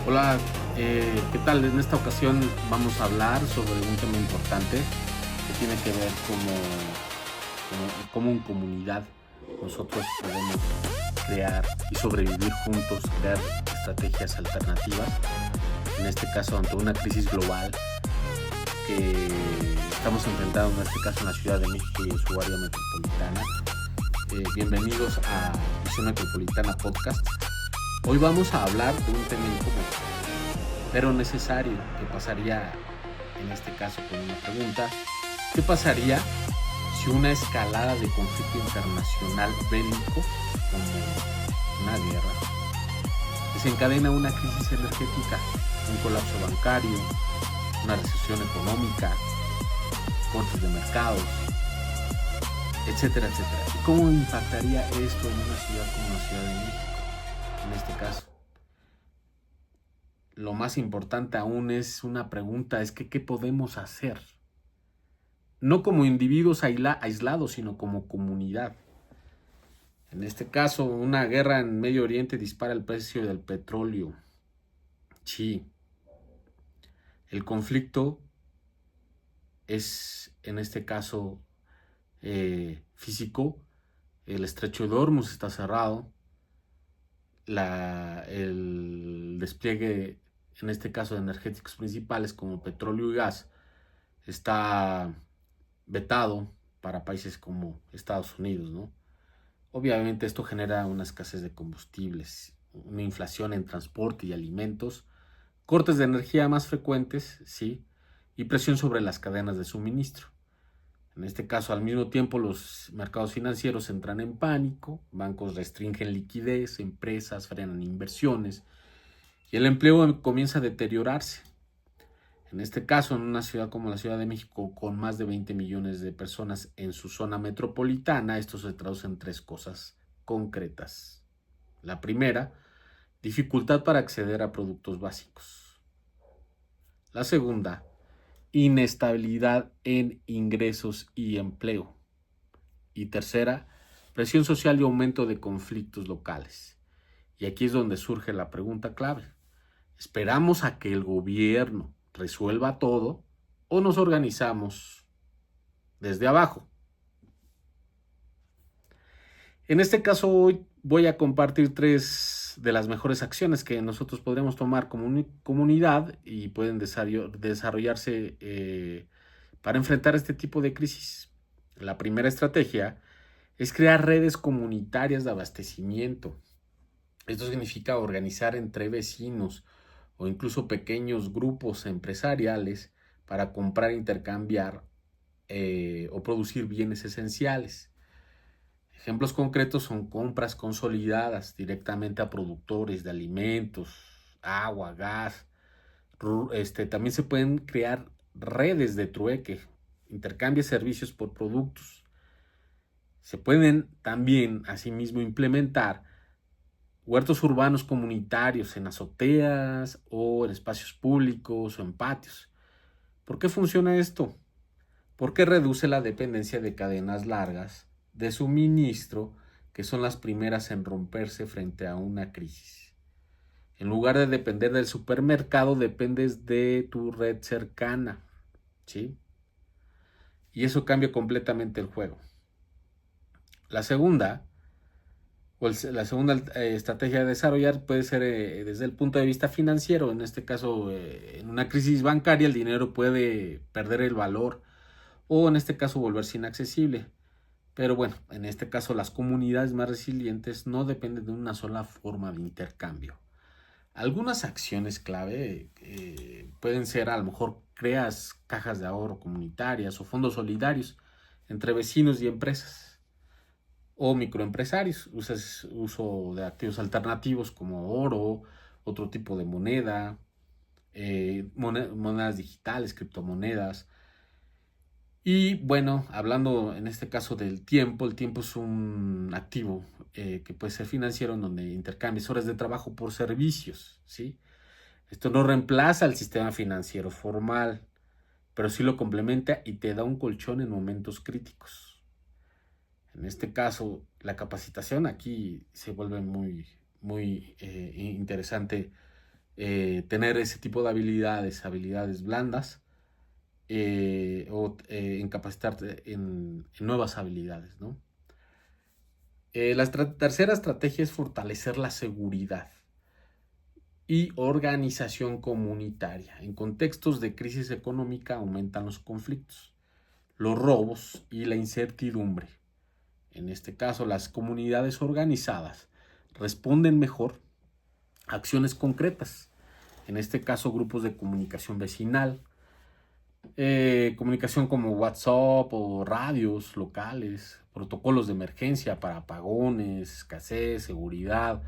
Hola, ¿qué tal? En esta ocasión vamos a hablar sobre un tema importante que tiene que ver cómo en comunidad nosotros podemos crear y sobrevivir juntos, crear estrategias alternativas. En este caso, ante una crisis global que estamos enfrentando, en este caso en la Ciudad de México y en su área metropolitana. Bienvenidos a Visión Metropolitana Podcast. Hoy vamos a hablar de un tema incómodo, pero necesario, que pasaría en este caso con una pregunta: ¿qué pasaría si una escalada de conflicto internacional bélico, como una guerra, desencadena una crisis energética, un colapso bancario, una recesión económica, cortes de mercados, etcétera, etcétera? ¿Y cómo impactaría esto en una ciudad como la Ciudad de México? En este caso, lo más importante aún es una pregunta, es que ¿qué podemos hacer? No como individuos aislados, sino como comunidad. En este caso, una guerra en Medio Oriente dispara el precio del petróleo. Sí, el conflicto es, en este caso, físico. El estrecho de Hormuz está cerrado. El despliegue, en este caso, de energéticos principales como petróleo y gas está vetado para países como Estados Unidos, ¿no? Obviamente esto genera una escasez de combustibles, una inflación en transporte y alimentos, cortes de energía más frecuentes, sí, y presión sobre las cadenas de suministro. En este caso, al mismo tiempo, los mercados financieros entran en pánico, bancos restringen liquidez, empresas frenan inversiones y el empleo comienza a deteriorarse. En este caso, en una ciudad como la Ciudad de México, con más de 20 millones de personas en su zona metropolitana, esto se traduce en tres cosas concretas. La primera, dificultad para acceder a productos básicos. La segunda, inestabilidad en ingresos y empleo. Y tercera, presión social y aumento de conflictos locales. Y aquí es donde surge la pregunta clave. ¿Esperamos a que el gobierno resuelva todo o nos organizamos desde abajo? En este caso, hoy voy a compartir tres de las mejores acciones que nosotros podríamos tomar como comunidad y pueden desarrollarse para enfrentar este tipo de crisis. La primera estrategia es crear redes comunitarias de abastecimiento. Esto significa organizar entre vecinos o incluso pequeños grupos empresariales para comprar, intercambiar o producir bienes esenciales. Ejemplos concretos son compras consolidadas directamente a productores de alimentos, agua, gas. También se pueden crear redes de trueque, intercambio de servicios por productos. Se pueden también, asimismo, implementar huertos urbanos comunitarios en azoteas o en espacios públicos o en patios. ¿Por qué funciona esto? Porque reduce la dependencia de cadenas largas de suministro, que son las primeras en romperse frente a una crisis. En lugar de depender del supermercado, dependes de tu red cercana, ¿sí? Y eso cambia completamente el juego. La segunda estrategia de desarrollar puede ser desde el punto de vista financiero. En este caso, en una crisis bancaria, el dinero puede perder el valor o en este caso volverse inaccesible. Pero bueno, en este caso las comunidades más resilientes no dependen de una sola forma de intercambio. Algunas acciones clave pueden ser, a lo mejor creas cajas de ahorro comunitarias o fondos solidarios entre vecinos y empresas o microempresarios. Uso de activos alternativos como oro, otro tipo de moneda, monedas digitales, criptomonedas. Y bueno, hablando en este caso del tiempo, el tiempo es un activo que puede ser financiero, en donde intercambias horas de trabajo por servicios, ¿sí? Esto no reemplaza el sistema financiero formal, pero sí lo complementa y te da un colchón en momentos críticos. En este caso, la capacitación aquí se vuelve muy interesante tener ese tipo de habilidades blandas, en capacitarte en nuevas habilidades, ¿no? La tercera estrategia es fortalecer la seguridad y organización comunitaria. En contextos de crisis económica aumentan los conflictos, los robos y la incertidumbre. En este caso, las comunidades organizadas responden mejor a acciones concretas. En este caso, grupos de comunicación vecinal, comunicación como WhatsApp o radios locales, protocolos de emergencia para apagones, escasez, seguridad,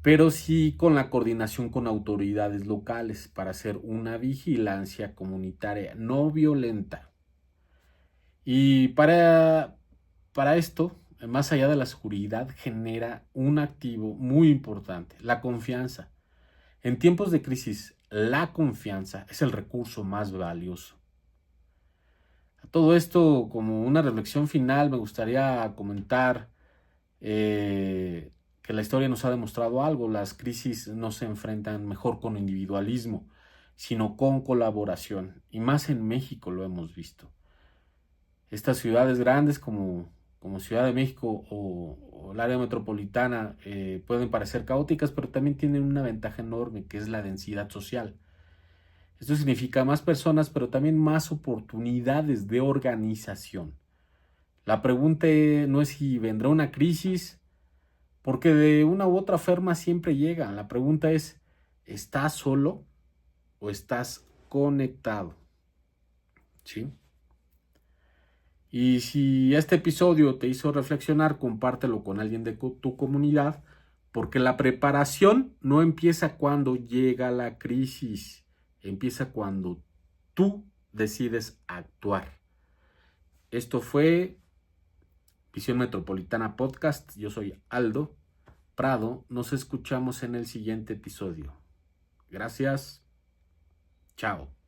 pero sí con la coordinación con autoridades locales para hacer una vigilancia comunitaria no violenta. Y para esto, más allá de la seguridad, genera un activo muy importante, la confianza. En tiempos de crisis, la confianza es el recurso más valioso. A todo esto, como una reflexión final, me gustaría comentar que la historia nos ha demostrado algo. Las crisis no se enfrentan mejor con individualismo, sino con colaboración. Y más en México lo hemos visto. Estas ciudades grandes como Ciudad de México o el área metropolitana pueden parecer caóticas, pero también tienen una ventaja enorme, que es la densidad social. Esto significa más personas, pero también más oportunidades de organización. La pregunta no es si vendrá una crisis, porque de una u otra forma siempre llega. La pregunta es, ¿estás solo o estás conectado? ¿Sí? Y si este episodio te hizo reflexionar, compártelo con alguien de tu comunidad, porque la preparación no empieza cuando llega la crisis, empieza cuando tú decides actuar. Esto fue Visión Metropolitana Podcast. Yo soy Aldo Prado. Nos escuchamos en el siguiente episodio. Gracias. Chao.